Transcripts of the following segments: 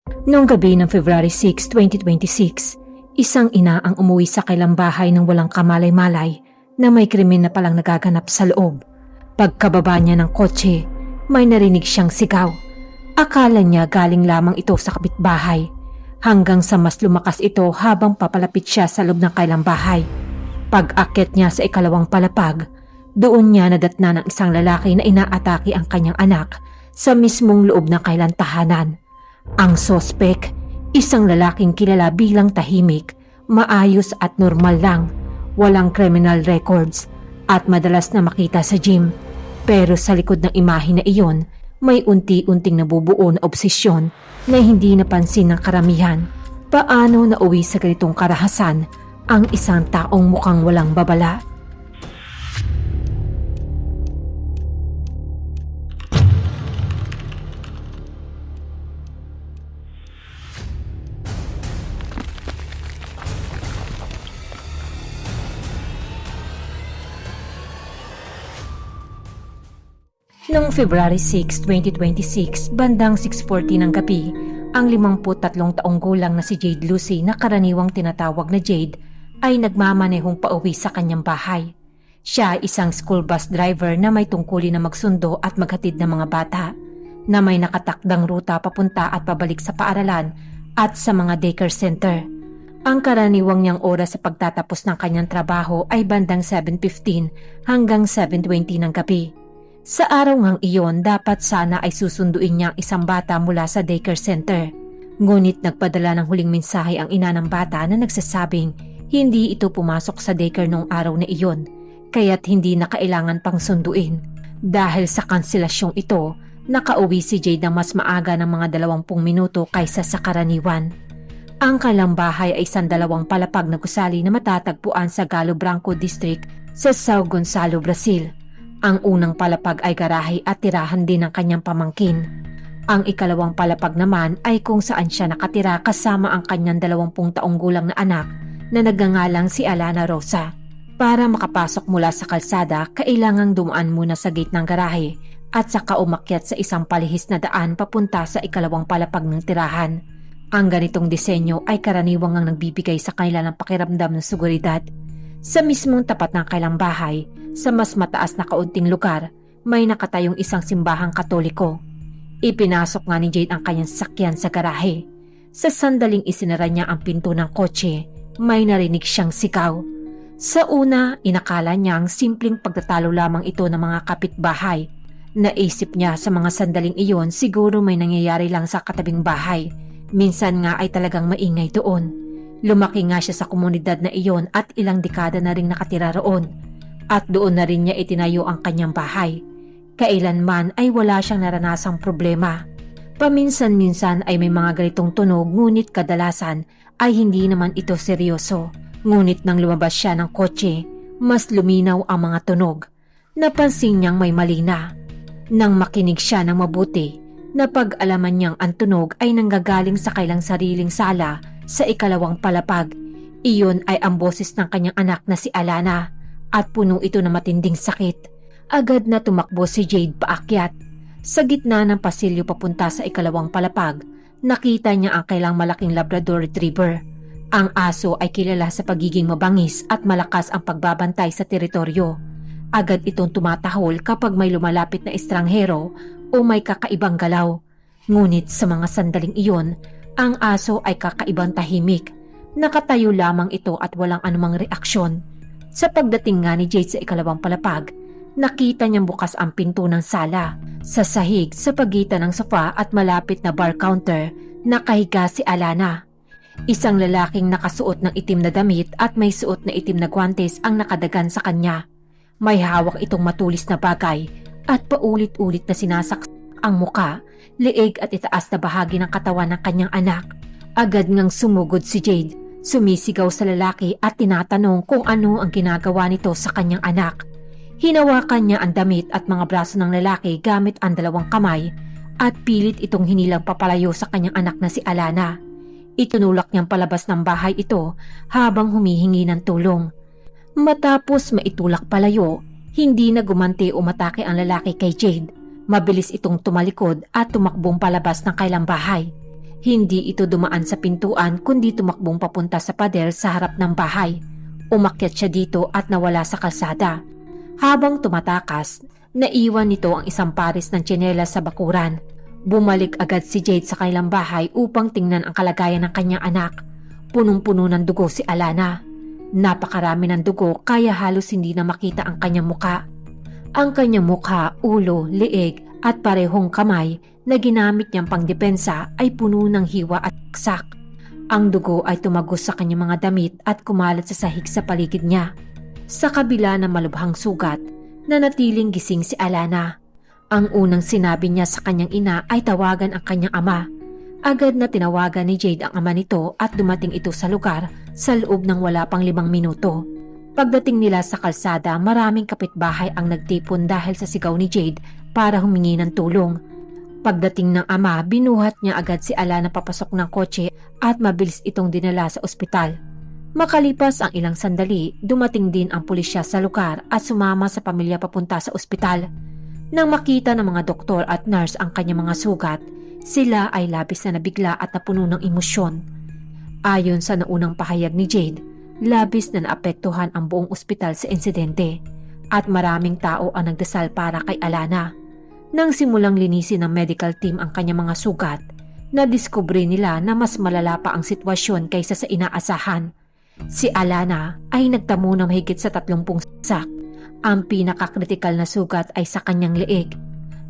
Noong gabi ng February 6, 2026, isang ina ang umuwi sa kailang bahay ng walang kamalay-malay na may krimen na palang nagaganap sa loob. Pagkababa niya ng kotse, may narinig siyang sigaw. Akala niya galing lamang ito sa kapitbahay hanggang sa mas lumakas ito habang papalapit siya sa loob ng kailang bahay. Pag-akyat niya sa ikalawang palapag, doon niya nadatna ng isang lalaki na inaatake ang kanyang anak sa mismong loob ng kailang tahanan. Ang sospek, isang lalaking kilala bilang tahimik, maayos at normal lang, walang criminal records at madalas na makita sa gym. Pero sa likod ng imahe na iyon, may unti-unting nabubuo na obsesyon na hindi napansin ng karamihan. Paano nauwi sa ganitong karahasan ang isang taong mukhang walang babala? Noong February 6, 2026, bandang 6:40 ng gabi, ang 53 taong gulang na si Jade Lucy na karaniwang tinatawag na Jade ay nagmamanehong pauwi sa kanyang bahay. Siya ay isang school bus driver na may tungkulin na magsundo at maghatid ng mga bata, na may nakatakdang ruta papunta at pabalik sa paaralan at sa mga daycare center. Ang karaniwang niyang oras sa pagtatapos ng kanyang trabaho ay bandang 7:15 hanggang 7:20 ng gabi. Sa araw ngang iyon, dapat sana ay susunduin niya ang isang bata mula sa daycare center. Ngunit nagpadala ng huling mensahe ang ina ng bata na nagsasabing hindi ito pumasok sa daycare noong araw na iyon, kaya't hindi na kailangan pang sunduin. Dahil sa kanselasyon ito, nakauwi si Jade ng mas maaga ng mga 20 minuto kaysa sa karaniwan. Ang kailang bahay ay isang 2 palapag na gusali na matatagpuan sa Galo Branco District sa São Gonçalo, Brazil. Ang unang palapag ay garahe at tirahan din ng kanyang pamangkin. Ang ikalawang palapag naman ay kung saan siya nakatira kasama ang kanyang 20 taong gulang na anak na nagngangalang si Alana Rosa. Para makapasok mula sa kalsada, kailangang dumaan muna sa gate ng garahe at saka umakyat sa isang palihis na daan papunta sa ikalawang palapag ng tirahan. Ang ganitong disenyo ay karaniwang ang nagbibigay sa kanila ng pakiramdam ng seguridad. Sa mismong tapat ng kailang bahay, sa mas mataas na kaunting lugar, may nakatayong isang simbahang Katoliko. Ipinasok nga ni Jade ang kanyang sasakyan sa garahe. Sa sandaling isinara niya ang pinto ng kotse, may narinig siyang sigaw. Sa una, inakala niyang simpleng pagtatalo lamang ito ng mga kapitbahay. Naisip niya sa mga sandaling iyon siguro may nangyayari lang sa katabing bahay. Minsan nga ay talagang maingay doon. Lumaki nga siya sa komunidad na iyon at ilang dekada na ring nakatira roon. At doon na rin niya itinayo ang kanyang bahay. Kailanman ay wala siyang naranasang problema. Paminsan-minsan ay may mga ganitong tunog ngunit kadalasan ay hindi naman ito seryoso. Ngunit nang lumabas siya ng kotse, mas luminaw ang mga tunog. Napansin niyang may mali na. Nang makinig siya ng mabuti, napag-alaman niyang ang tunog ay nanggagaling sa kailang sariling sala sa ikalawang palapag. Iyon ay ang boses ng kanyang anak na si Alana. At puno ito na matinding sakit. Agad na tumakbo si Jade paakyat. Sa gitna ng pasilyo papunta sa ikalawang palapag, nakita niya ang kailang malaking Labrador Retriever. Ang aso ay kilala sa pagiging mabangis at malakas ang pagbabantay sa teritoryo. Agad itong tumatahol kapag may lumalapit na estranghero o may kakaibang galaw. Ngunit sa mga sandaling iyon, ang aso ay kakaibang tahimik. Nakatayo lamang ito at walang anumang reaksyon. Sa pagdating nga ni Jade sa ikalawang palapag, nakita niyang bukas ang pinto ng sala. Sa sahig sa pagitan ng sofa at malapit na bar counter, nakahiga si Alana. Isang lalaking nakasuot ng itim na damit at may suot na itim na guwantes ang nakadagan sa kanya. May hawak itong matulis na bagay at paulit-ulit na sinasaksak ang muka, leeg at itaas na bahagi ng katawan ng kanyang anak. Agad ngang sumugod si Jade. Sumisigaw sa lalaki at tinatanong kung ano ang ginagawa nito sa kanyang anak. Hinawakan niya ang damit at mga braso ng lalaki gamit ang 2 kamay at pilit itong hinilang papalayo sa kanyang anak na si Alana. Itinulak niyang palabas ng bahay ito habang humihingi ng tulong. Matapos maitulak palayo, hindi na gumanti o umatake ang lalaki kay Jade. Mabilis itong tumalikod at tumakbong palabas ng kailang bahay. Hindi ito dumaan sa pintuan kundi tumakbong papunta sa pader sa harap ng bahay. Umakyat siya dito at nawala sa kalsada. Habang tumatakas, naiwan nito ang isang pares ng tsinelas sa bakuran. Bumalik agad si Jade sa kanilang bahay upang tingnan ang kalagayan ng kanyang anak. Punong-puno ng dugo si Alana. Napakarami ng dugo kaya halos hindi na makita ang kanyang muka. Ang kanyang mukha, ulo, leeg at parehong kamay na ginamit niyang pangdepensa ay puno ng hiwa at saksak. Ang dugo ay tumagos sa kanyang mga damit at kumalat sa sahig sa paligid niya. Sa kabila ng malubhang sugat, nanatiling gising si Alana. Ang unang sinabi niya sa kanyang ina ay tawagan ang kanyang ama. Agad na tinawagan ni Jade ang ama nito at dumating ito sa lugar sa loob ng wala pang 5 minuto. Pagdating nila sa kalsada, maraming kapitbahay ang nagtipon dahil sa sigaw ni Jade para humingi ng tulong. Pagdating ng ama, binuhat niya agad si Alana papasok ng kotse at mabilis itong dinala sa ospital. Makalipas ang ilang sandali, dumating din ang pulisya sa lugar at sumama sa pamilya papunta sa ospital. Nang makita ng mga doktor at nurse ang kanyang mga sugat, sila ay labis na nabigla at napuno ng emosyon. Ayon sa naunang pahayag ni Jade, labis na naapektuhan ang buong ospital sa insidente at maraming tao ang nagdasal para kay Alana. Nang simulang linisin ng medical team ang kanyang mga sugat, nadiskubre nila na mas malala pa ang sitwasyon kaysa sa inaasahan. Si Alana ay nagtamo ng mahigit sa 30 sak. Ang pinakakritikal na sugat ay sa kanyang leeg.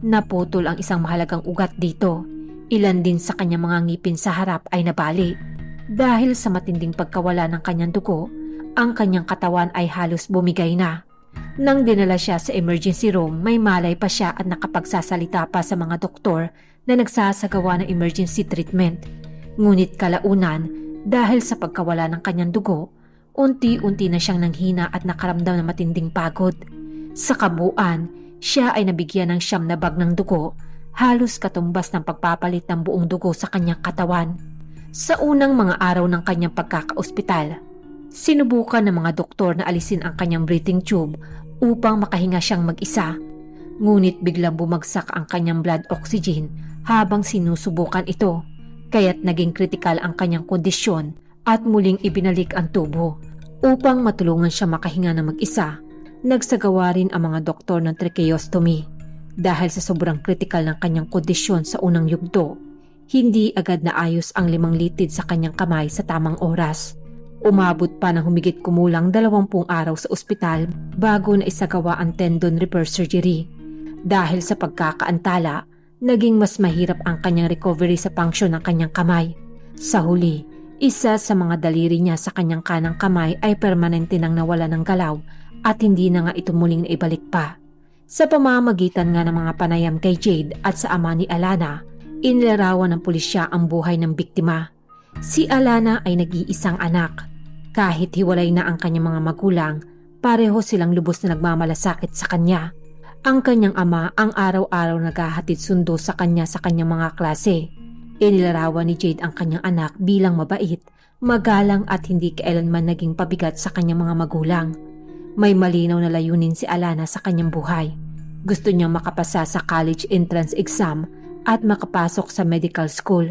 Naputol ang isang mahalagang ugat dito. Ilan din sa kanyang mga ngipin sa harap ay nabali. Dahil sa matinding pagkawala ng kanyang dugo, ang kanyang katawan ay halos bumigay na. Nang dinala siya sa emergency room, may malay pa siya at nakapagsasalita pa sa mga doktor na nagsasagawa ng emergency treatment. Ngunit kalaunan, dahil sa pagkawala ng kanyang dugo, unti-unti na siyang nanghina at nakaramdam ng matinding pagod. Sa kabuuan, siya ay nabigyan ng 9 na bag ng dugo, halos katumbas ng pagpapalit ng buong dugo sa kanyang katawan. Sa unang mga araw ng kanyang pagkakaospital, sinubukan ng mga doktor na alisin ang kanyang breathing tube upang makahinga siyang mag-isa. Ngunit biglang bumagsak ang kanyang blood oxygen habang sinusubukan ito, kaya't naging kritikal ang kanyang kondisyon at muling ibinalik ang tubo. Upang matulungan siya makahinga na mag-isa, nagsagawa rin ang mga doktor ng tracheostomy. Dahil sa sobrang kritikal ng kanyang kondisyon sa unang yugto, hindi agad naayos ang 5 litid sa kanyang kamay sa tamang oras. Umabot pa ng humigit kumulang 20 araw sa ospital bago na isagawa ang tendon repair surgery. Dahil sa pagkakaantala, naging mas mahirap ang kanyang recovery sa function ng kanyang kamay. Sa huli, isa sa mga daliri niya sa kanyang kanang kamay ay permanente nang nawala ng galaw at hindi na nga ito muling naibalik pa. Sa pamamagitan nga ng mga panayam kay Jade at sa ama ni Alana, inilarawan ng pulisya ang buhay ng biktima. Si Alana ay nag-iisang anak. Kahit hiwalay na ang kanyang mga magulang, pareho silang lubos na nagmamalasakit sa kanya. Ang kanyang ama ang araw-araw naghahatid sundo sa kanya sa kanyang mga klase. Inilarawan ni Jade ang kanyang anak bilang mabait, magalang at hindi kailanman naging pabigat sa kanyang mga magulang. May malinaw na layunin si Alana sa kanyang buhay. Gusto niyang makapasa sa college entrance exam at makapasok sa medical school.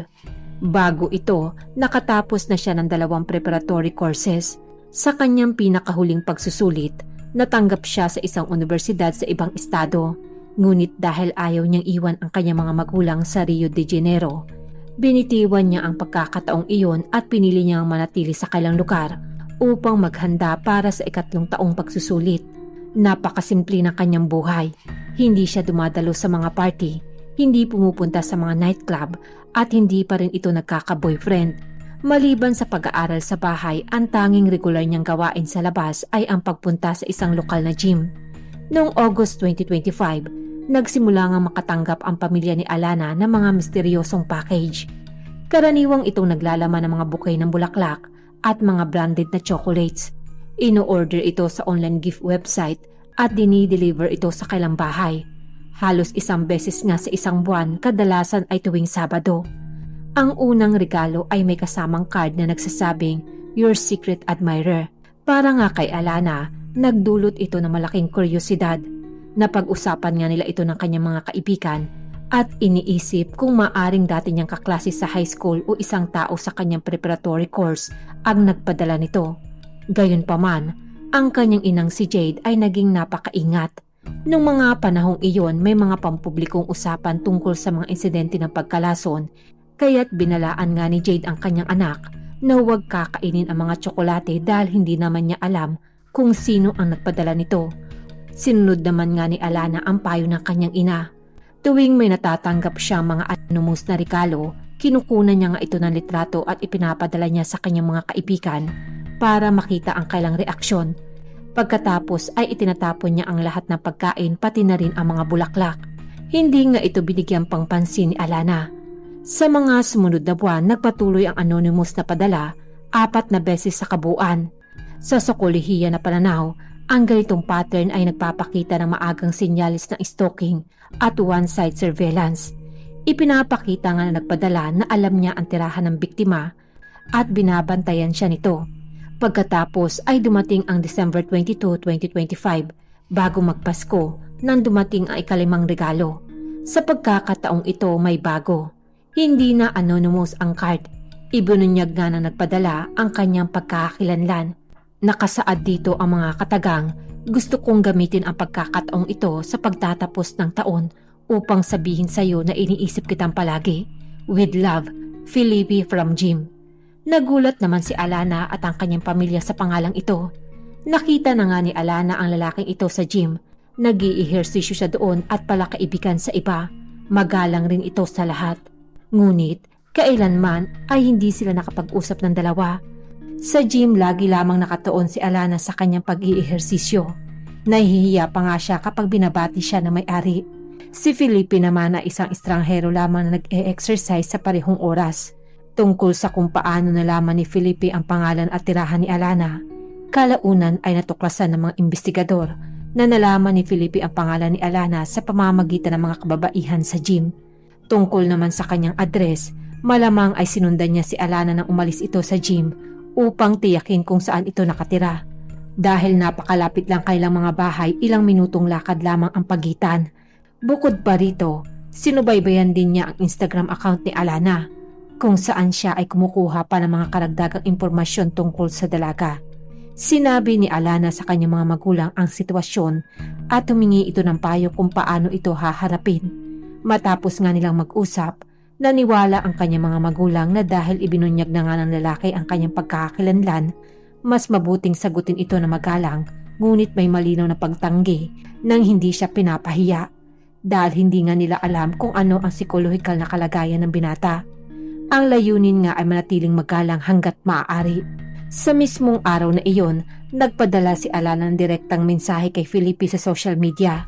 Bago ito, nakatapos na siya ng 2 preparatory courses. Sa kanyang pinakahuling pagsusulit, natanggap siya sa isang universidad sa ibang estado. Ngunit dahil ayaw niyang iwan ang kanyang mga magulang sa Rio de Janeiro, binitiwan niya ang pagkakataong iyon at pinili niyang manatili sa kailang lugar upang maghanda para sa 2 taong pagsusulit. Napakasimple ng kanyang buhay. Hindi siya dumadalo sa mga party, hindi pumupunta sa mga nightclub at hindi pa rin ito nagkaka-boyfriend. Maliban sa pag-aaral sa bahay, ang tanging regular niyang gawain sa labas ay ang pagpunta sa isang lokal na gym. Noong August 2025, nagsimula nga makatanggap ang pamilya ni Alana ng mga misteryosong package. Karaniwang itong naglalaman ng mga bouquet ng bulaklak at mga branded na chocolates. Ino-order ito sa online gift website at dinideliver ito sa kailang bahay. Halos 1 beses nga sa isang buwan, kadalasan ay tuwing Sabado. Ang unang regalo ay may kasamang card na nagsasabing, "Your secret admirer." Para nga kay Alana, nagdulot ito ng malaking kuryosidad. Napag-usapan nga nila ito ng kanyang mga kaibigan at iniisip kung maaring dati niyang kaklase sa high school o isang tao sa kanyang preparatory course ang nagpadala nito. Gayunpaman, ang kanyang inang si Jade ay naging napakaingat. Nung mga panahong iyon, may mga pampublikong usapan tungkol sa mga insidente ng pagkalason, kaya't binalaan nga ni Jade ang kanyang anak na huwag kakainin ang mga tsokolate dahil hindi naman niya alam kung sino ang nagpadala nito. Sinunod naman nga ni Alana ang payo ng kanyang ina. Tuwing may natatanggap siyang mga anonymous na regalo, kinukunan niya nga ito ng litrato at ipinapadala niya sa kanyang mga kaibigan para makita ang kailang reaksyon. Pagkatapos ay itinatapon niya ang lahat ng pagkain pati na rin ang mga bulaklak. Hindi nga ito binigyan pang pansin ni Alana. Sa mga sumunod na buwan, nagpatuloy ang anonymous na padala 4 na beses sa kabuuan. Sa psikolohiya na pananaw, ang ganitong pattern ay nagpapakita ng maagang sinyalis ng stalking at one-side surveillance. Ipinapakita nga na nagpadala na alam niya ang tirahan ng biktima at binabantayan siya nito. Pagkatapos ay dumating ang December 22, 2025 bago magpasko nang dumating ang ika-5 regalo. Sa pagkakataong ito may bago. Hindi na anonymous ang card. Ibinunyag nga na nagpadala ang kanyang pagkakakilanlan. Nakasaad dito ang mga katagang, gusto kong gamitin ang pagkakataong ito sa pagtatapos ng taon upang sabihin sa iyo na iniisip kitang palagi. With love, Felipe from Jim. Nagulat naman si Alana at ang kanyang pamilya sa pangalang ito. Nakita na nga ni Alana ang lalaking ito sa gym. Nag-iihersisyo siya doon at palakaibigan sa iba. Magalang rin ito sa lahat. Ngunit, kailanman ay hindi sila nakapag-usap ng dalawa. Sa gym lagi lamang nakatuon si Alana sa kanyang pag-iihersisyo. Nahihiya pa nga siya kapag binabati siya ng may-ari. Si Felipe naman ay isang estranghero lamang na nag-e-exercise sa parehong oras. Tungkol sa kung paano nalaman ni Felipe ang pangalan at tirahan ni Alana, kalaunan ay natuklasan ng mga investigador na nalaman ni Felipe ang pangalan ni Alana sa pamamagitan ng mga kababaihan sa gym. Tungkol naman sa kanyang address, malamang ay sinundan niya si Alana nang umalis ito sa gym upang tiyakin kung saan ito nakatira. Dahil napakalapit lang kailang mga bahay, ilang minutong lakad lamang ang pagitan. Bukod pa rito, sinubaybayan din niya ang Instagram account ni Alana, kung saan siya ay kumukuha pa ng mga karagdagang impormasyon tungkol sa dalaga. Sinabi ni Alana sa kanyang mga magulang ang sitwasyon at humingi ito ng payo kung paano ito haharapin. Matapos nga nilang mag-usap, naniwala ang kanyang mga magulang na dahil ibinunyag na nga ng lalaki ang kanyang pagkakakilanlan, mas mabuting sagutin ito na magalang, ngunit may malinaw na pagtanggi nang hindi siya pinapahiya. Dahil hindi nga nila alam kung ano ang psikolohikal na kalagayan ng binata. Ang layunin nga ay manatiling magalang hanggat maaari. Sa mismong araw na iyon, nagpadala si Alana ng direktang mensahe kay Felipe sa social media.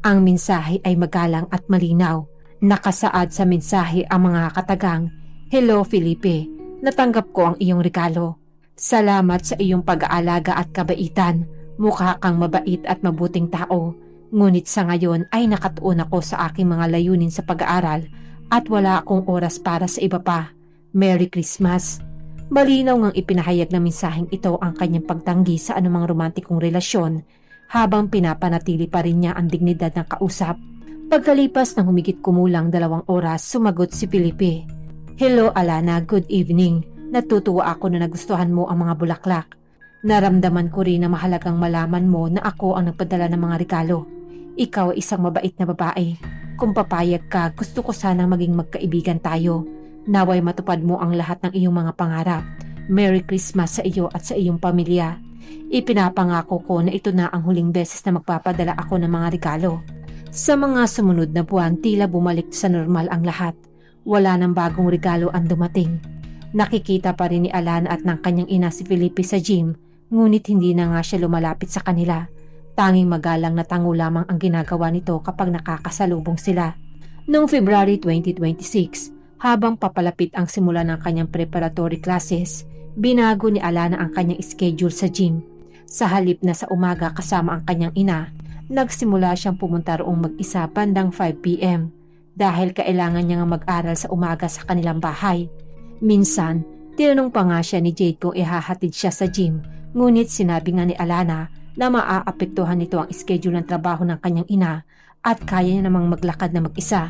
Ang mensahe ay magalang at malinaw. Nakasaad sa mensahe ang mga katagang, "Hello Felipe, natanggap ko ang iyong regalo. Salamat sa iyong pag-aalaga at kabaitan. Mukha kang mabait at mabuting tao. Ngunit sa ngayon ay nakatuon ako sa aking mga layunin sa pag-aaral at wala akong oras para sa iba pa. Merry Christmas." Malinaw ngang ipinahayag ng mensaheng ito ang kanyang pagtanggi sa anumang romantikong relasyon habang pinapanatili pa rin niya ang dignidad ng kausap. Pagkalipas ng humigit kumulang 2 oras, sumagot si Felipe. "Hello Alana, good evening. Natutuwa ako na nagustuhan mo ang mga bulaklak. Naramdaman ko rin na mahalagang malaman mo na ako ang nagpadala ng mga regalo. Ikaw ay isang mabait na babae. Kung papayag ka, gusto ko sanang maging magkaibigan tayo. Naway matupad mo ang lahat ng iyong mga pangarap. Merry Christmas sa iyo at sa iyong pamilya. Ipinapangako ko na ito na ang huling beses na magpapadala ako ng mga regalo." Sa mga sumunod na buwan, tila bumalik sa normal ang lahat. Wala nang bagong regalo ang dumating. Nakikita pa rin ni Alana at ng kanyang ina si Felipe sa gym, ngunit hindi na nga siya lumalapit sa kanila. Tanging magalang na tango lamang ang ginagawa nito kapag nakakasalubong sila. Noong February 2026, habang papalapit ang simula ng kanyang preparatory classes, binago ni Alana ang kanyang schedule sa gym. Sa halip na sa umaga kasama ang kanyang ina, nagsimula siyang pumunta roong mag-isa bandang 5 p.m. dahil kailangan niya nga mag-aral sa umaga sa kanilang bahay. Minsan, tinanong pa nga siya ni Jade kung ihahatid siya sa gym, ngunit sinabi nga ni Alana na maaapektuhan nito ang schedule ng trabaho ng kanyang ina at kaya niya namang maglakad na mag-isa.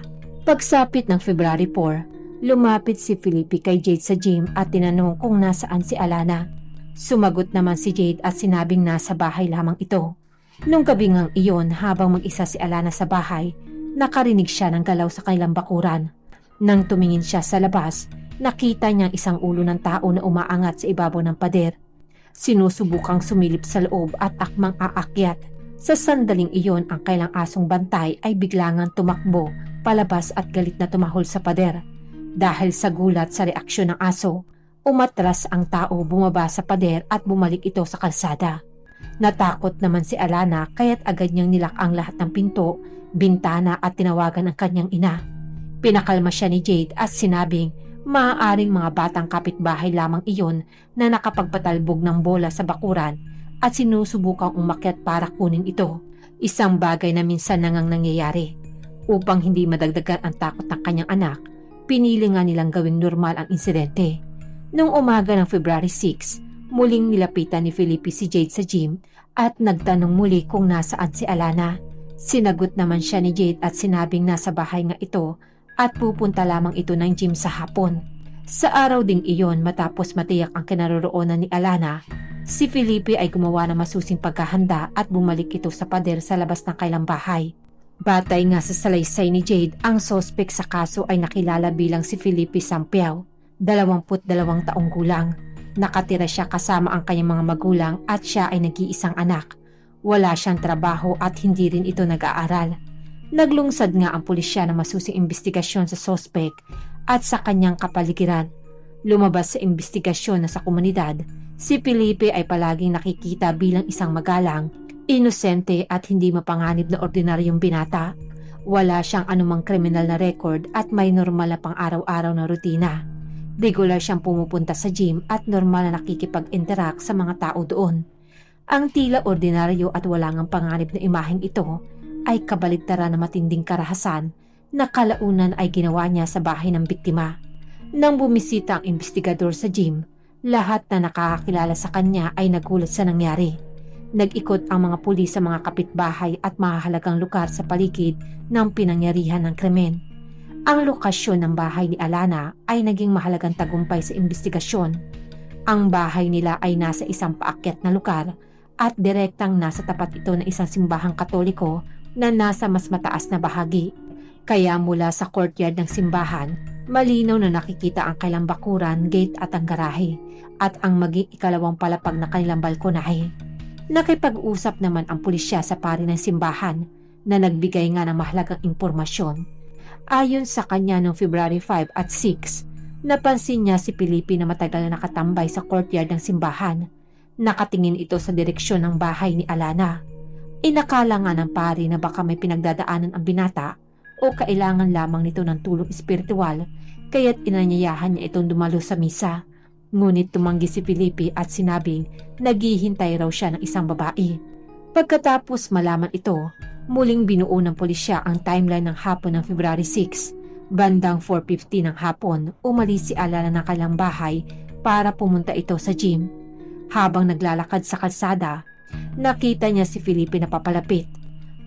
Pagsapit ng February 4, lumapit si Felipe kay Jade sa gym at tinanong kung nasaan si Alana. Sumagot naman si Jade at sinabing nasa bahay lamang ito. Nung gabi ngang iyon, habang mag-isa si Alana sa bahay, nakarinig siya ng galaw sa kanilang bakuran. Nang tumingin siya sa labas, nakita niyang isang ulo ng tao na umaangat sa ibabaw ng pader. Sinusubukang sumilip sa loob at akmang aakyat. Sa sandaling iyon, ang kailang asong bantay ay biglangang tumakbo palabas at galit na tumahol sa pader. Dahil sa gulat sa reaksyon ng aso, umatras ang tao, bumaba sa pader at bumalik ito sa kalsada. Natakot naman si Alana kaya't agad niyang nilak ang lahat ng pinto, bintana at tinawagan ang kanyang ina. Pinakalma siya ni Jade at sinabing maaaring mga batang kapitbahay lamang iyon na nakapagpatalbog ng bola sa bakuran at sinusubukang umakyat para kunin ito. Isang bagay na minsan nangang nangyayari. Upang hindi madagdagan ang takot ng kanyang anak, pinili nga nilang gawing normal ang insidente. Noong umaga ng February 6, muling nilapitan ni Felipe si Jade sa gym at nagtanong muli kung nasaan si Alana. Sinagot naman siya ni Jade at sinabing nasa bahay nga ito at pupunta lamang ito ng gym sa hapon. Sa araw ding iyon, matapos matiyak ang kinaroroonan ni Alana, si Felipe ay gumawa ng masusing pagkahanda at bumalik ito sa pader sa labas ng kailang bahay. Batay nga sa salaysay ni Jade, ang sospek sa kaso ay nakilala bilang si Felipe Sampiao, 22 taong gulang. Nakatira siya kasama ang kanyang mga magulang at siya ay nag-iisang anak. Wala siyang trabaho at hindi rin ito nag-aaral. Naglungsad nga ang pulisya ng masusing investigasyon sa sospek at sa kanyang kapaligiran. Lumabas sa investigasyon na sa komunidad, si Felipe ay palaging nakikita bilang isang magalang, inosente at hindi mapanganib na ordinaryong binata. Wala siyang anumang kriminal na record at may normal na pang-araw-araw na rutina. Regular siyang pumupunta sa gym at normal na nakikipag-interact sa mga tao doon. Ang tila ordinaryo at wala ngang panganib na imaheng ito ay kabaligtaran na matinding karahasan na kalaunan ay ginawa niya sa bahay ng biktima. Nang bumisita ang investigador sa gym, lahat na nakakakilala sa kanya ay nagulat sa nangyari. Nag-ikot ang mga pulis sa mga kapitbahay at mahahalagang lugar sa paligid ng pinangyarihan ng krimen. Ang lokasyon ng bahay ni Alana ay naging mahalagang tagumpay sa investigasyon. Ang bahay nila ay nasa isang paakyat na lugar at direktang nasa tapat ito ng isang simbahang Katoliko na nasa mas mataas na bahagi. Kaya mula sa courtyard ng simbahan, malinaw na nakikita ang kailang bakuran, gate at ang garahe at ang maging ikalawang palapag na kanilang balkonahe. Nakipag-usap naman ang pulisya sa pari ng simbahan na nagbigay nga ng mahalagang impormasyon. Ayon sa kanya noong February 5 at 6, napansin niya si Felipe na matagal na nakatambay sa courtyard ng simbahan. Nakatingin ito sa direksyon ng bahay ni Alana. Inakala nga ng pari na baka may pinagdadaanan ang binata o kailangan lamang nito ng tulong espiritual, kaya't inanyayahan niya itong dumalo sa misa. Ngunit tumanggi si Felipe at sinabing naghihintay raw siya ng isang babae. Pagkatapos malaman ito, muling binuo ng pulisya ang timeline ng hapon ng February 6. Bandang 4:50 ng hapon, umalis si Alana ng kanilang bahay para pumunta ito sa gym. Habang naglalakad sa kalsada, nakita niya si Felipe na papalapit.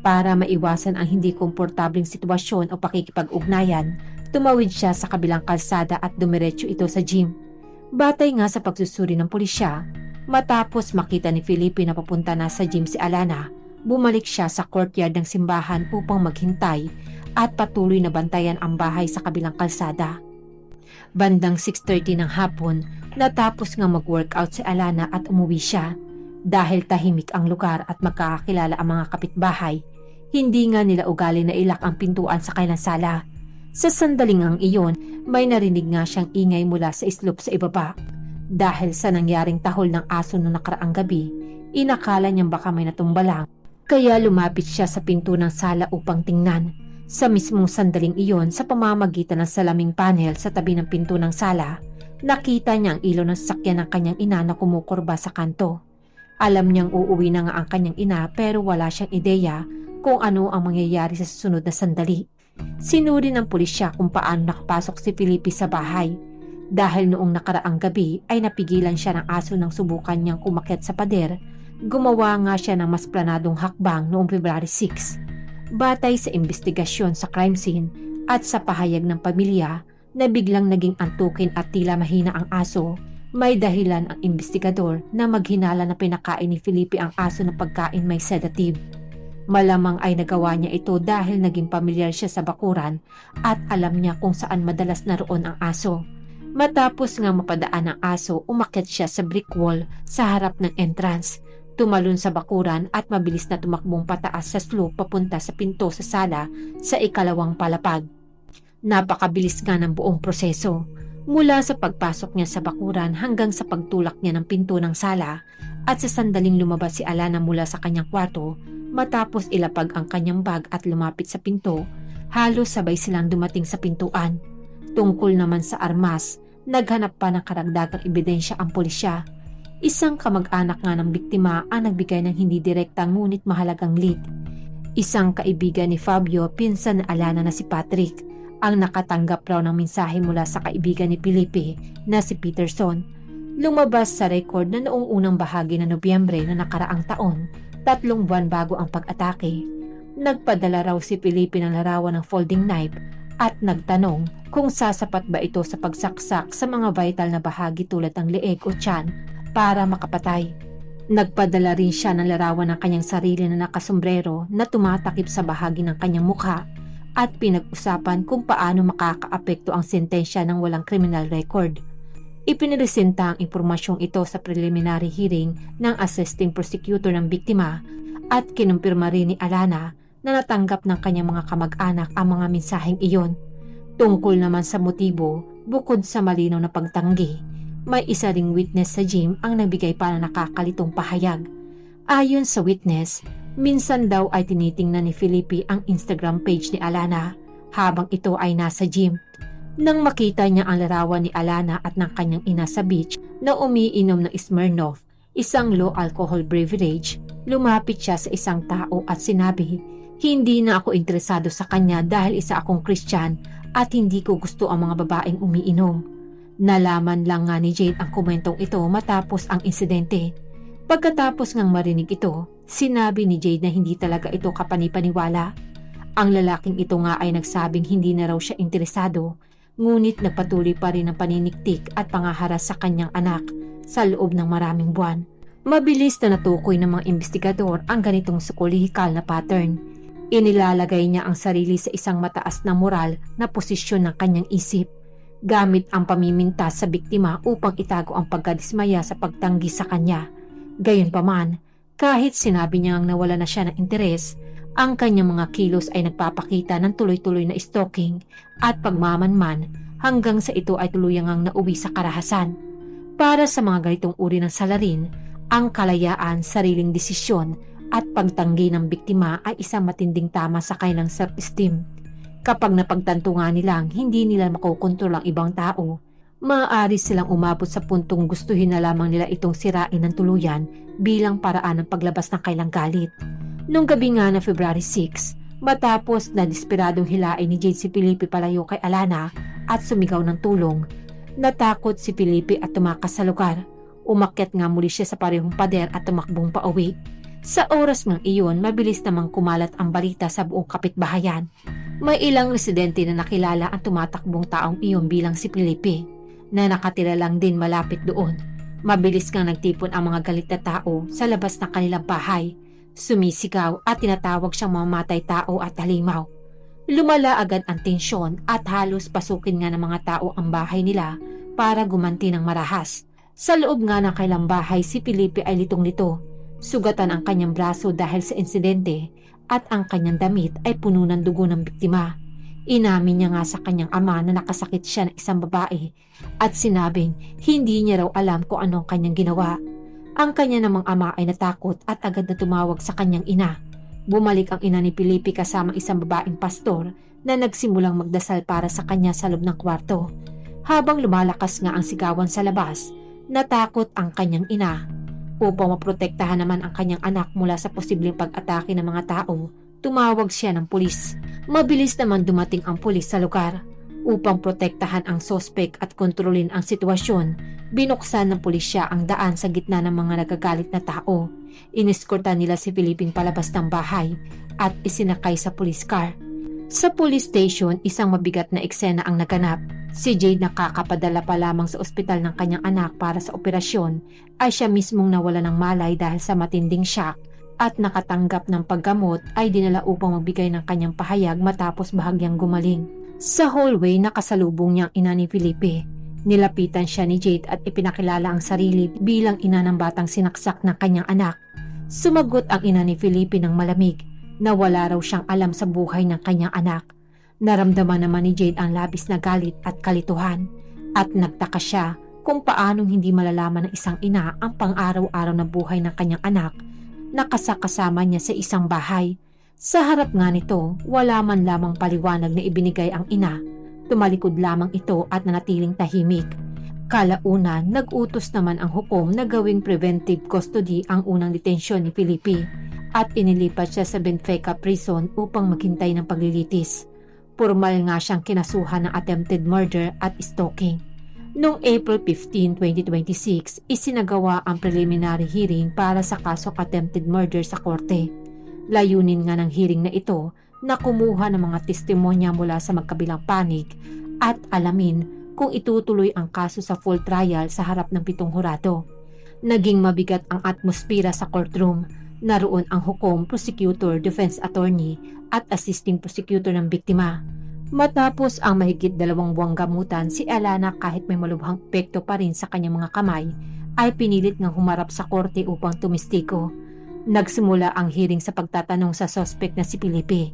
Para maiwasan ang hindi komportableng sitwasyon o pakikipag-ugnayan, tumawid siya sa kabilang kalsada at dumiretso ito sa gym. Batay nga sa pagsusuri ng pulisya, matapos makita ni Felipe na papunta na sa gym si Alana, bumalik siya sa courtyard ng simbahan upang maghintay at patuloy na bantayan ang bahay sa kabilang kalsada. Bandang 6:30 ng hapon, natapos nga mag-workout si Alana at umuwi siya. Dahil tahimik ang lugar at magkakakilala ang mga kapitbahay, hindi nga nila ugali na ilak ang pintuan sa kanilang sala. Sa sandaling ang iyon, may narinig nga siyang ingay mula sa slope sa ibaba. Dahil sa nangyaring tahol ng aso noong nakaraang gabi, inakala niyang baka may natumba lang. Kaya lumapit siya sa pinto ng sala upang tingnan. Sa mismong sandaling iyon, sa pamamagitan ng salaming panel sa tabi ng pinto ng sala, nakita niya ang ilaw ng sasakyan ng kanyang ina na kumukurba sa kanto. Alam niyang uuwi na nga ang kanyang ina pero wala siyang ideya kung ano ang mangyayari sa susunod na sandali. Sinuri ng pulisya kung paano nakapasok si Felipe sa bahay. Dahil noong nakaraang gabi ay napigilan siya ng aso nang subukan niyang umakyat sa pader, gumawa nga siya ng mas planadong hakbang noong February 6. Batay sa investigasyon sa crime scene, At sa pahayag ng pamilya na biglang naging antukin at tila mahina ang aso, may dahilan ang investigador na maghinala na pinakain ni Felipe ang aso ng pagkain may sedative. Malamang ay nagawa niya ito dahil naging pamilyar siya sa bakuran at alam niya kung saan madalas naroon ang aso. Matapos nga mapadaan ang aso, umakyat siya sa brick wall sa harap ng entrance, tumalon sa bakuran at mabilis na tumakbong pataas sa slope papunta sa pinto sa sala sa ikalawang palapag. Napakabilis nga ng buong proseso, mula sa pagpasok niya sa bakuran hanggang sa pagtulak niya ng pinto ng sala at sa sandaling lumabas si Alana mula sa kanyang kwarto matapos ilapag ang kanyang bag at lumapit sa pinto, halos sabay silang dumating sa pintuan. Tungkol naman sa armas, naghanap pa ng karagdagang ebidensya ang pulisya. Isang kamag-anak nga ng biktima ang nagbigay ng hindi direkta ngunit mahalagang lead. Isang kaibigan ni Fabio, pinsan ni Alana na si Patrick, ang nakatanggap raw ng mensahe mula sa kaibigan ni Felipe na si Peterson. Lumabas sa record na noong unang bahagi ng Nobyembre na nakaraang taon, 3 buwan bago ang pag-atake, nagpadala raw si Felipe ng larawan ng folding knife at nagtanong kung sasapat ba ito sa pagsaksak sa mga vital na bahagi tulad ng leeg o tiyan para makapatay. Nagpadala rin siya ng larawan ng kanyang sarili na nakasombrero na tumatakip sa bahagi ng kanyang mukha at pinag-usapan kung paano makakaapekto ang sentensya ng walang criminal record. Ipiniresenta ang impormasyong ito sa preliminary hearing ng assisting prosecutor ng biktima at kinumpirma rin ni Alana na natanggap ng kanyang mga kamag-anak ang mga mensaheng iyon. Tungkol naman sa motibo, bukod sa malinaw na pagtanggi, may isa ring witness sa gym ang nagbigay pa ng nakakalitong pahayag. Ayon sa witness, minsan daw ay tinitingnan ni Felipe ang Instagram page ni Alana habang ito ay nasa gym. Nang makita niya ang larawan ni Alana at ng kanyang ina sa beach na umiinom ng Smirnoff, isang low-alcohol beverage, lumapit siya sa isang tao at sinabi, "Hindi na ako interesado sa kanya dahil isa akong Christian at hindi ko gusto ang mga babaeng umiinom." Nalaman lang nga ni Jade ang komentong ito matapos ang insidente. Pagkatapos ngang marinig ito, sinabi ni Jade na hindi talaga ito kapanipaniwala. Ang lalaking ito nga ay nagsabing hindi na raw siya interesado, ngunit nagpatuloy pa rin ang paniniktik at pangaharas sa kanyang anak sa loob ng maraming buwan. Mabilis na natukoy ng mga investigador ang ganitong psikolohikal na pattern. Inilalagay niya ang sarili sa isang mataas na moral na posisyon ng kanyang isip, gamit ang pamimintas sa biktima upang itago ang pagkadismaya sa pagtanggi sa kanya. Gayunpaman, kahit sinabi niyang nawala na siya ng interes, ang kanyang mga kilos ay nagpapakita ng tuloy-tuloy na stalking at pagmamanman hanggang sa ito ay tuluyang nauwi sa karahasan. Para sa mga ganitong uri ng salarin, ang kalayaan, sariling desisyon at pagtanggi ng biktima ay isang matinding tama sa kanilang self-esteem. Kapag napagtanto nga nilang hindi nila makokontrol ang ibang tao, maaari silang umabot sa puntong gustuhin na lamang nila itong sirain ng tuluyan bilang paraan ng paglabas ng kailang galit. Nung gabi nga na February 6, matapos na desperadong hilain ni Jade si Felipe palayo kay Alana at sumigaw ng tulong, natakot si Felipe at tumakas sa lugar. Umakyat nga muli siya sa parehong pader at tumakbong pauwi. Sa oras ng iyon, mabilis namang kumalat ang balita sa buong kapitbahayan. May ilang residente na nakilala ang tumatakbong taong iyon bilang si Felipe, na nakatira lang din malapit doon. Mabilis kang nagtipon ang mga galit na tao sa labas ng kanilang bahay. Sumisigaw at tinatawag siyang mamamatay tao at halimaw. Lumala agad ang tensyon at halos pasukin nga ng mga tao ang bahay nila para gumanti ng marahas. Sa loob nga ng kailang bahay, si Felipe ay litong-lito. Sugatan ang kanyang braso dahil sa insidente at ang kanyang damit ay puno ng dugo ng biktima. Inamin niya nga sa kanyang ama na nakasakit siya ng isang babae at sinabing hindi niya raw alam kung anong kanyang ginawa. Ang kanya namang ama ay natakot at agad na tumawag sa kanyang ina. Bumalik ang ina ni Felipe kasama isang babaeng pastor na nagsimulang magdasal para sa kanya sa loob ng kwarto. Habang lumalakas nga ang sigawan sa labas, natakot ang kanyang ina. Upang maprotektahan naman ang kanyang anak mula sa posibleng pag-atake ng mga tao, tumawag siya ng pulis. Mabilis naman dumating ang pulis sa lugar. Upang protektahan ang sospek at kontrolin ang sitwasyon, binuksan ng pulisya ang daan sa gitna ng mga nagagalit na tao. Iniskortan nila si Felipe palabas ng bahay at isinakay sa police car. Sa police station, isang mabigat na eksena ang naganap. Si Jade nakakapadala pa lamang sa ospital ng kanyang anak para sa operasyon ay siya mismong nawala ng malay dahil sa matinding shock at nakatanggap ng paggamot ay dinala upang magbigay ng kanyang pahayag matapos bahagyang gumaling. Sa hallway, nakasalubong niyang ina ni Felipe. Nilapitan siya ni Jade at ipinakilala ang sarili bilang ina ng batang sinaksak ng kanyang anak. Sumagot ang ina ni Felipe ng malamig na wala raw siyang alam sa buhay ng kanyang anak. Naramdaman naman ni Jade ang labis na galit at kalituhan at nagtaka siya kung paanong hindi malalaman ng isang ina ang pang-araw-araw na buhay ng kanyang anak na kasakasama niya sa isang bahay. Sa harap nga nito, wala man lamang paliwanag na ibinigay ang ina. Tumalikod lamang ito at nanatiling tahimik. Kalaunan, nag-utos naman ang hukom na gawing preventive custody ang unang detensyon ni Felipe at inilipat siya sa Benfica Prison upang maghintay ng paglilitis. Formal nga siyang kinasuhan ng attempted murder at stalking. Noong April 15, 2026, isinagawa ang preliminary hearing para sa kasong attempted murder sa korte. Layunin nga ng hearing na ito na kumuha ng mga testimonya mula sa magkabilang panig at alamin kung itutuloy ang kaso sa full trial sa harap ng 7 hurado. Naging mabigat ang atmosphere sa courtroom. Naroon ang hukom, prosecutor, defense attorney at assisting prosecutor ng biktima. Matapos ang mahigit 2 buwang gamutan, si Alana kahit may malubhang epekto pa rin sa kanyang mga kamay, ay pinilit ngang humarap sa korte upang tumistiko. Nagsimula ang hearing sa pagtatanong sa suspect na si Felipe.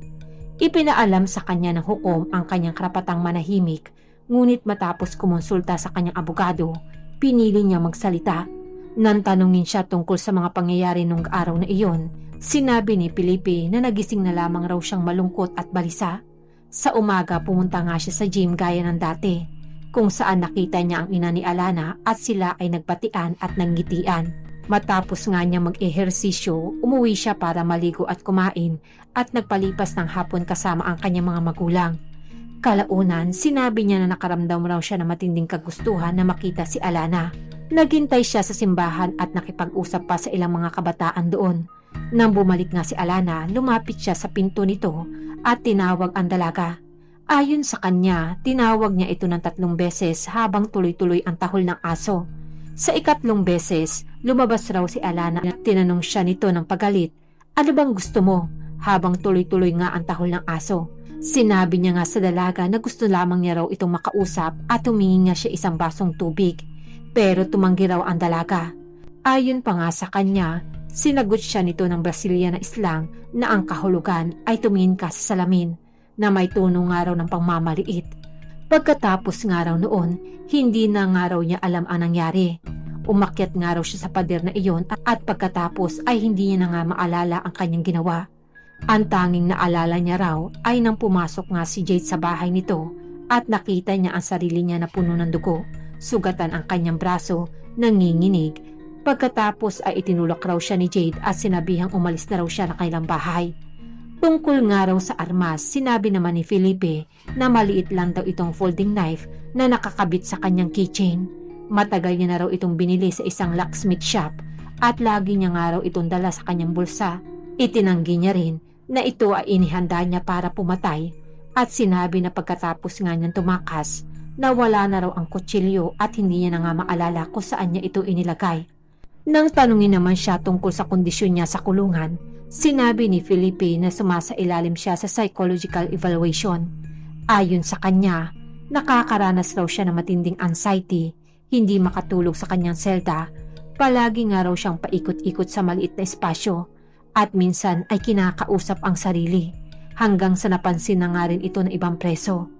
Ipinaalam sa kanya ng hukom ang kanyang karapatang manahimik, ngunit matapos kumonsulta sa kanyang abogado, pinili niya magsalita. Nang tanungin siya tungkol sa mga pangyayari nung araw na iyon, sinabi ni Felipe na nagising na lamang raw siyang malungkot at balisa. Sa umaga pumunta nga siya sa gym gaya ng dati, kung saan nakita niya ang ina ni Alana at sila ay nagbatian at nanggitian. Matapos nga niya mag-ehersisyo, umuwi siya para maligo at kumain at nagpalipas ng hapon kasama ang kanyang mga magulang. Kalaunan, sinabi niya na nakaramdam raw siya ng matinding kagustuhan na makita si Alana. Naghintay siya sa simbahan at nakipag-usap pa sa ilang mga kabataan doon. Nang bumalik nga si Alana, lumapit siya sa pinto nito at tinawag ang dalaga. Ayon sa kanya, tinawag niya ito ng 3 beses habang tuloy-tuloy ang tahol ng aso. Sa ikatlong beses, lumabas raw si Alana at tinanong siya nito ng pagalit, "Ano bang gusto mo?" Habang tuloy-tuloy nga ang tahol ng aso. Sinabi niya nga sa dalaga na gusto lamang niya raw itong makausap at humingi nga siya isang basong tubig. Pero tumanggi raw ang dalaga. Ayon pa nga sa kanya, sinagot siya nito ng Brazilian na slang na ang kahulugan ay tumingin ka sa salamin, na may tono nga raw ng pangmamaliit. Pagkatapos nga raw noon, hindi na nga raw niya alam ang nangyari. Umakyat nga raw siya sa pader na iyon at pagkatapos ay hindi niya na nga maalala ang kanyang ginawa. Ang tanging naalala niya raw ay nang pumasok nga si Jade sa bahay nito at nakita niya ang sarili niya na puno ng dugo. Sugatan ang kanyang braso, nanginginig. Pagkatapos ay itinulak raw siya ni Jade at sinabihang umalis na raw siya na kailang bahay. Tungkol nga raw sa armas, sinabi naman ni Felipe na maliit lang daw itong folding knife na nakakabit sa kanyang keychain. Matagal niya na raw itong binili sa isang locksmith shop at lagi niya nga raw itong dala sa kanyang bulsa. Itinanggi niya rin na ito ay inihanda niya para pumatay at sinabi na pagkatapos nga niyang tumakas, na wala na raw ang kutsilyo at hindi niya na nga maalala kung saan niya ito inilagay. Nang tanungin naman siya tungkol sa kondisyon niya sa kulungan, sinabi ni Felipe na sumasailalim siya sa psychological evaluation. Ayon sa kanya, nakakaranas raw siya ng matinding anxiety, hindi makatulog sa kanyang selda, palagi nga raw siyang paikot-ikot sa maliit na espasyo, at minsan ay kinakausap ang sarili, hanggang sa napansin na nga rin ito ng ibang preso.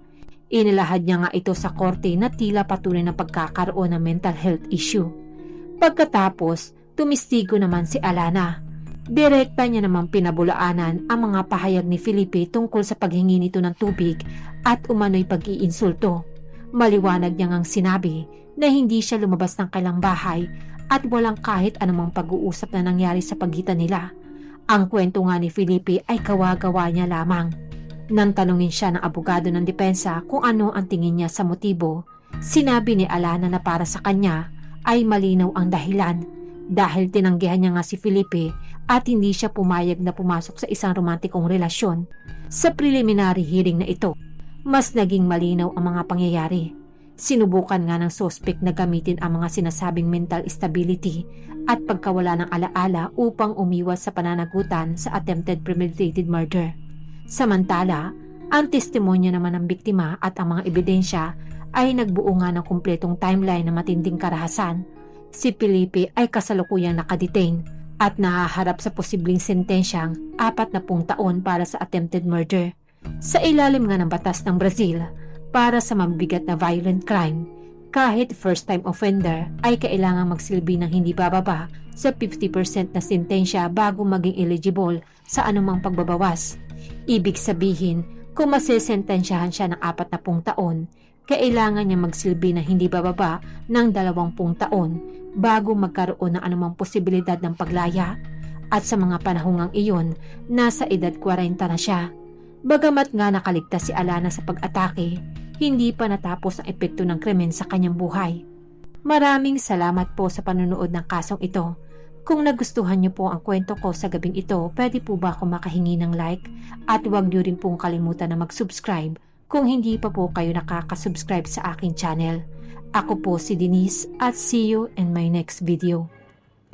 Inilahad niya nga ito sa korte na tila patuloy na pagkakaroon ng mental health issue. Pagkatapos, tumistigo naman si Alana. Direkta niya namang pinabulaanan ang mga pahayag ni Felipe tungkol sa paghingi nito ng tubig at umano'y pag-iinsulto. Maliwanag niya ngang sinabi na hindi siya lumabas ng kailang bahay at walang kahit anumang pag-uusap na nangyari sa pagitan nila. Ang kwento nga ni Felipe ay kawa-gawa niya lamang. Nang tanungin siya ng abogado ng depensa kung ano ang tingin niya sa motibo, sinabi ni Alana na para sa kanya ay malinaw ang dahilan dahil tinanggihan niya nga si Felipe at hindi siya pumayag na pumasok sa isang romantikong relasyon. Sa preliminary hearing na ito, mas naging malinaw ang mga pangyayari. Sinubukan nga ng suspect na gamitin ang mga sinasabing mental instability at pagkawala ng alaala upang umiwas sa pananagutan sa attempted premeditated murder. Samantala, ang testimonya naman ng biktima at ang mga ebidensya ay nagbuo nga ng kumpletong timeline na matinding karahasan. Si Felipe ay kasalukuyang nakadetain at nahaharap sa posibleng sentensyang 40 taon para sa attempted murder. Sa ilalim nga ng batas ng Brazil, para sa mabigat na violent crime, kahit first-time offender ay kailangang magsilbi ng hindi bababa sa 50% na sentensya bago maging eligible sa anumang pagbabawas. Ibig sabihin, kung masesentensyahan siya ng 40 taon, kailangan niya magsilbi na hindi bababa ng 20 taon bago magkaroon ng anumang posibilidad ng paglaya. At sa mga panahong iyon, nasa edad 40 na siya. Bagamat nga nakaligtas si Alana sa pag-atake, hindi pa natapos ang epekto ng krimen sa kanyang buhay. Maraming salamat po sa panonood ng kasong ito. Kung nagustuhan niyo po ang kwento ko sa gabing ito, pwede po ba ako makahingi ng like? At huwag niyo rin pong kalimutan na mag-subscribe kung hindi pa po kayo nakaka-subscribe sa aking channel. Ako po si Denise at see you in my next video.